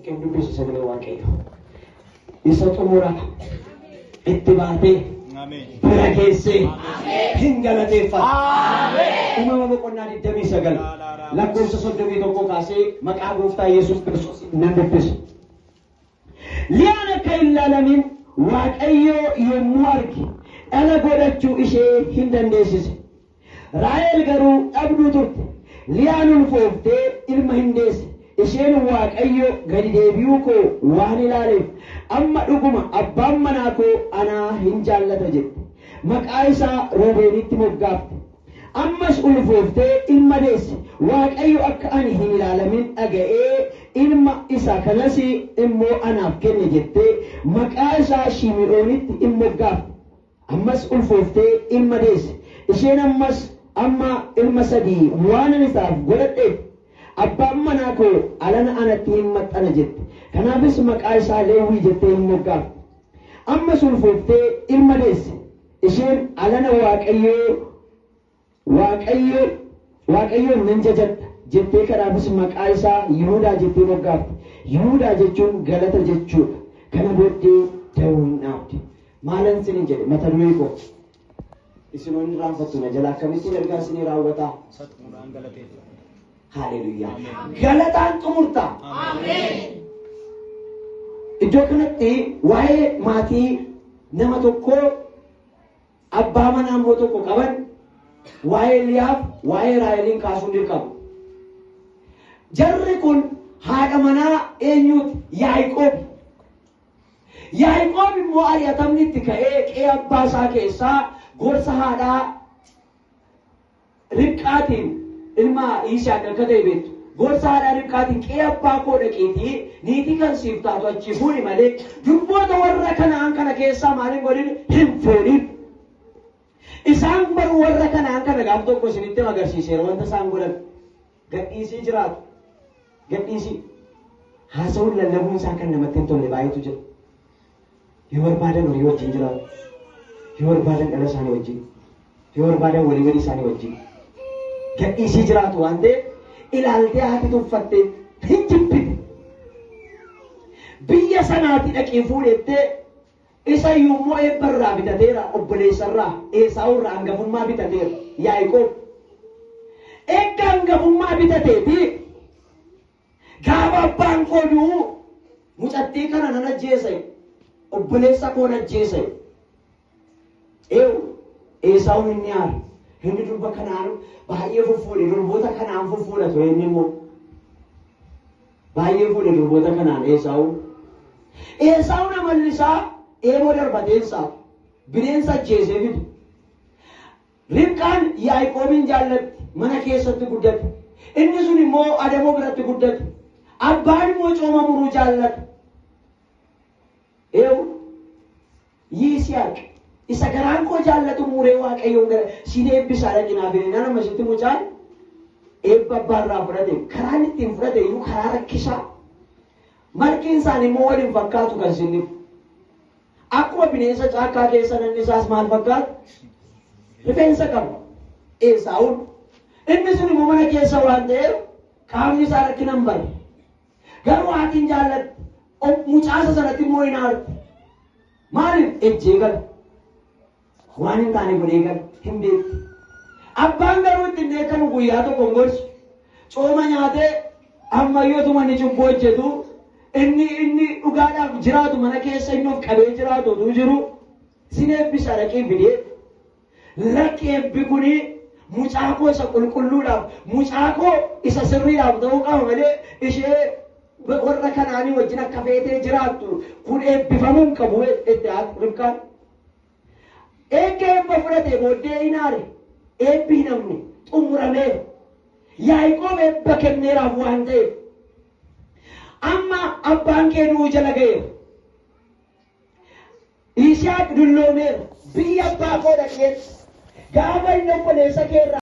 Sikin dubbisi sagalee waaqayyo. Isa xumura itti baatee bira keessee hin galateeffatu. Uumama boqonnaa 29 lakkoofsa 31 kaasee maqaa gooftaa Yesuus Kiristoos nan dubbisu. Liyaan akka hin ilaalamin waaqayyo yommuu arge dhala godhachuu ishee hin dandeessise. Raahel garuu dhabduu turte. Liyaan ulfooftee ilma hin deesse. Isheen waaqayyo gadi deebi'uu koo waan ilaaleef amma dhuguma abbaan manaa koo anaa hin jaallata jette. Maqaa isaa Roobeenitti moggaafte. Ammas ulfooftee ilma deesse. Waaqayyo akka ani hin ilaalamin dhaga'ee ilma isa kanas immoo anaaf kenne jettee maqaa isaa Shimi'oonitti in moggaafte. Ammas ulfooftee ilma deesse. Isheen amma ilma sadii waan isaaf godhadheef abbaan manaa koo alana anatti hin maxxana jette. Kanaafis maqaa isaa Leewwii jettee hin moggaafte. Ammas ulfooftee ilma deesse. Isheen alana waaqayyoon nan jajadha jettee kanaafis maqaa isaa Yihuudaa jettee moggaafte. Yihuudaa jechuun galata jechuudha. Kana booddee da'uu hin dhaabde. Maalan isin jedhe mata duree koo isinoonni raanfattu na jala akkamitti ergaa isinii raawwataa? Haleluyaa. Galataan xumurta. Iddoo kanatti waa'ee maatii nama tokkoo abbaa manaa immoo tokko qaban waa'ee Liyaaf waa'ee Raaheliin kaasuun dirqama. Jarri kun haadha manaa eenyuuti? Yaaqoob. Yaaqoob immoo ari'atamni itti ka'ee qe'ee abbaa isaa keessaa gorsa haadhaa Ribqaatiin ilma Yisaaq akka ta'e beektu. Gorsa haadhaa Ribqaatiin qe'ee abbaa koo dhaqiitii niitii kan siif taatu achi fuuni malee durboota warra kanaan kana keessaa maaliin godhin hin fuudhin. Isaan baruu warra kanaan kana gaaf tokko isinitti agarsiiseera wanta isaan godhan. Gadhiisii jiraatu. Gadhiisii. Haasawuun lallabuun isaan kan namatti hin tolle baay'eetu jira. Yoo barbaadan horii wajjin jiraatu. Yoo barbaadan dhala isaanii wajjin. Yoo barbaadan walii walii isaanii wajjin. Gadhiisii jiraatu waan ta'eef ilaaltee haati tuffattee hin jibbite. Biyya sanaatti dhaqii fuudhettee isa yommuu eebbarraa bitateera obboleessarraa Esaawurraa hangafummaa bitateera Yaaqoob. Eegga hangafummaa bitateeti gaafa abbaan koo du'u mucattii kana nan ajjeese obboleessa koo nan ajjeese. Esaawun inni aare. Hindi durba kanaan baay'ee fuffuudhe durboota kanaan fuffuudhatu inni immoo baay'ee fuudhe durboota kanaan Esaawun amallisaa eeboo darbateensaa bineensa ajjeesee fidu. Ribqaan Yaaqoobin jaallatti mana keessatti guddate. Inni sun immoo adamoo biratti guddate. Abbaan immoo cooma muruu jaallata. Yisihaaq isa garaan koo jaallatu muree waaqayyoon gara siin eebbisaa dhaqinaa fi nama sitti mucaan eebba abbaarraa fudhate karaan ittiin fudhate iyyuu karaa rakkisaa. Marqiin isaanii immoo waliin fakkaatu kan sinniif. Akkuma bineensa caakkaa keessa namni isaas maal fakkaatu? Rifeensa qaba. Esaawun. Inni sun immoo mana keessa waan ta'eef qaamni isaa rakkina hin balle. Garuu haatiin jaallatti. Mucaasa sanatti immoo hin aarti. Maaliif ejjee gala? Waan hin taane godhee gala hin beekti. Abbaan garuu ittiin beekamu guyyaa tokko hin gorsu. Cooma nyaatee ammayyootuma inni cubbuu hojjetu. Inni dhugaadhaaf jiraatu mana keessa inni of qabee jiraatu utuu jiru sin eebbisa dhaqee fidee lakki eebbi kuni mucaakoo isa qulqulluudhaaf mucaakoo isa sirriidhaaf ta'uu qaba malee ishee warra kanaanii wajjin akka feetee jiraattu kun eebbifamuu hin qabu itti haati Ribqaan. Eegga eebba fudhatee booddee hin aare eebbi hin hafne xumuramee Yaaqoob eebba kenneeraaf waan ta'eef. Amma abbaan kee du'uu jala ga'eera. Yisihaaq dulloomeera. Biyya abbaa koo dhaqee gaafa inni obboleessa kee irraa